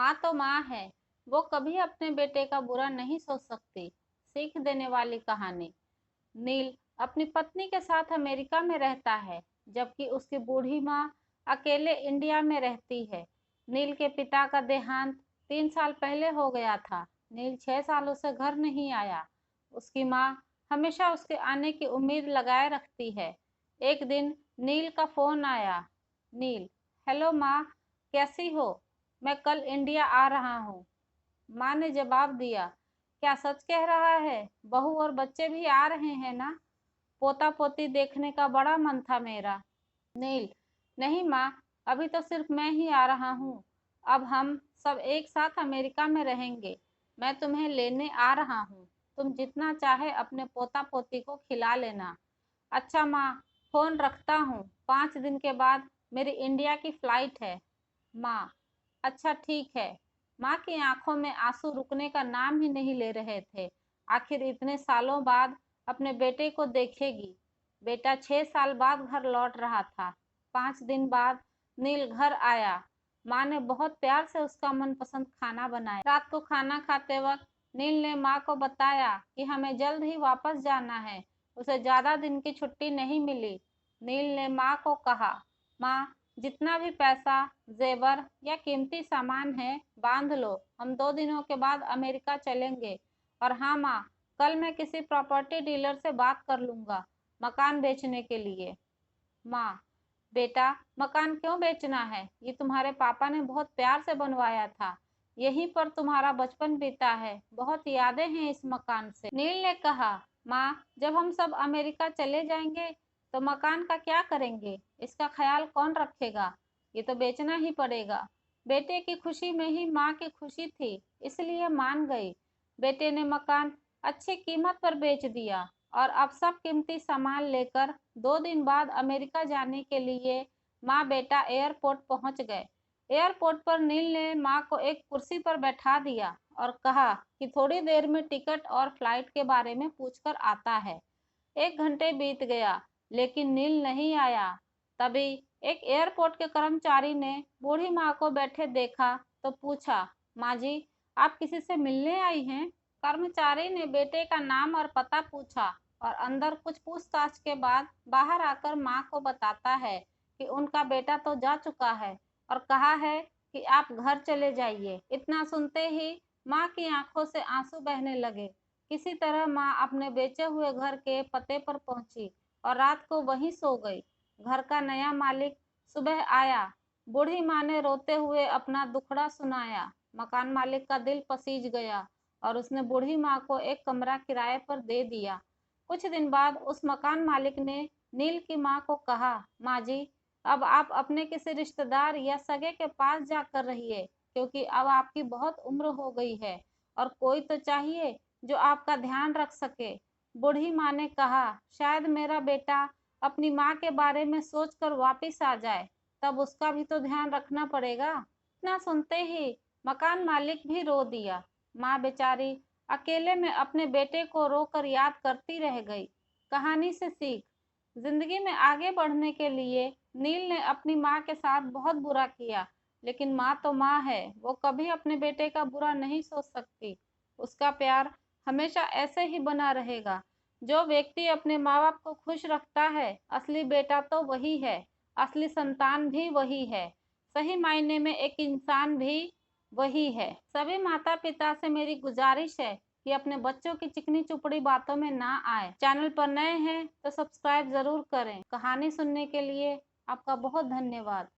माँ तो माँ है, वो कभी अपने बेटे का बुरा नहीं सोच सकती। सीख देने वाली कहानी। नील अपनी पत्नी के साथ अमेरिका में रहता है, जबकि उसकी बूढ़ी माँ अकेले इंडिया में रहती है। नील के पिता का देहांत 3 साल पहले हो गया था। नील 6 सालों से घर नहीं आया। उसकी माँ हमेशा उसके आने की उम्मीद लगाए रखती है। एक दिन नील का फोन आया। नील, हेलो माँ, कैसी हो? मैं कल इंडिया आ रहा हूँ। माँ ने जवाब दिया, क्या सच कह रहा है? बहू और बच्चे भी आ रहे हैं ना? पोता पोती देखने का बड़ा मन था मेरा। नील, नहीं माँ, अभी तो सिर्फ मैं ही आ रहा हूँ। अब हम सब एक साथ अमेरिका में रहेंगे। मैं तुम्हें लेने आ रहा हूँ। तुम जितना चाहे अपने पोता पोती को खिला लेना। अच्छा माँ, फोन रखता हूँ। 5 दिन के बाद मेरी इंडिया की फ्लाइट है। माँ, अच्छा ठीक है। माँ की आंखों में आंसू रुकने का नाम ही नहीं ले रहे थे। आखिर इतने सालों बाद अपने बेटे को देखेगी। बेटा 6 साल बाद घर लौट रहा था। 5 दिन बाद नील घर आया। माँ ने बहुत प्यार से उसका मनपसंद खाना बनाया। रात को खाना खाते वक्त नील ने माँ को बताया कि हमें जल्द ही वापस जाना है। उसे ज्यादा दिन की छुट्टी नहीं मिली। नील ने माँ को कहा, माँ, जितना भी पैसा, जेवर या कीमती सामान है बांध लो। हम 2 दिनों के बाद अमेरिका चलेंगे। और हाँ माँ, कल मैं किसी प्रॉपर्टी डीलर से बात कर लूंगा मकान बेचने के लिए। माँ, बेटा, मकान क्यों बेचना है? ये तुम्हारे पापा ने बहुत प्यार से बनवाया था। यहीं पर तुम्हारा बचपन बीता है। बहुत यादें हैं इस मकान से। नील ने कहा, माँ, जब हम सब अमेरिका चले जाएंगे तो मकान का क्या करेंगे? इसका ख्याल कौन रखेगा? ये तो बेचना ही पड़ेगा। बेटे की खुशी में ही माँ की खुशी थी, इसलिए मान गई। बेटे ने मकान अच्छी कीमत पर बेच दिया और अब सब कीमती सामान लेकर 2 दिन बाद अमेरिका जाने के लिए माँ बेटा एयरपोर्ट पहुंच गए। एयरपोर्ट पर नील ने माँ को एक कुर्सी पर बैठा दिया और कहा कि थोड़ी देर में टिकट और फ्लाइट के बारे में पूछकर आता है। 1 घंटे बीत गया, लेकिन नील नहीं आया। तभी एक एयरपोर्ट के कर्मचारी ने बूढ़ी माँ को बैठे देखा तो पूछा, माँ जी, आप किसी से मिलने आई हैं? कर्मचारी ने बेटे का नाम और पता पूछा और अंदर कुछ पूछताछ के बाद बाहर आकर माँ को बताता है कि उनका बेटा तो जा चुका है और कहा है कि आप घर चले जाइए। इतना सुनते ही माँ की आंखों से आंसू बहने लगे। किसी तरह माँ अपने बेचे हुए घर के पते पर पहुंची और रात को वहीं सो गई। घर का नया मालिक सुबह आया। बूढ़ी माँ ने रोते हुए अपना दुखड़ा सुनाया। मकान मालिक का दिल पसीज गया और उसने बूढ़ी माँ को एक कमरा किराए पर दे दिया। कुछ दिन बाद उस मकान मालिक ने नील की माँ को कहा, माँ जी, अब आप अपने किसी रिश्तेदार या सगे के पास जाकर रहिए, क्योंकि अब आपकी बहुत उम्र हो गई है और कोई तो चाहिए जो आपका ध्यान रख सके। बूढ़ी माँ ने कहा, शायद मेरा बेटा अपनी माँ के बारे में सोचकर वापिस आ जाए, तब उसका भी तो ध्यान रखना पड़ेगा। इतना सुनते ही मकान मालिक भी रो दिया। माँ बेचारी अकेले में अपने बेटे को रोकर याद करती रह गई। कहानी से सीख। जिंदगी में आगे बढ़ने के लिए नील ने अपनी माँ के साथ बहुत बुरा किया, लेकिन माँ तो माँ है, वो कभी अपने बेटे का बुरा नहीं सोच सकती। उसका प्यार हमेशा ऐसे ही बना रहेगा। जो व्यक्ति अपने माँ बाप को खुश रखता है, असली बेटा तो वही है, असली संतान भी वही है, सही मायने में एक इंसान भी वही है। सभी माता पिता से मेरी गुजारिश है कि अपने बच्चों की चिकनी चुपड़ी बातों में ना आए। चैनल पर नए हैं तो सब्सक्राइब जरूर करें। कहानी सुनने के लिए आपका बहुत धन्यवाद।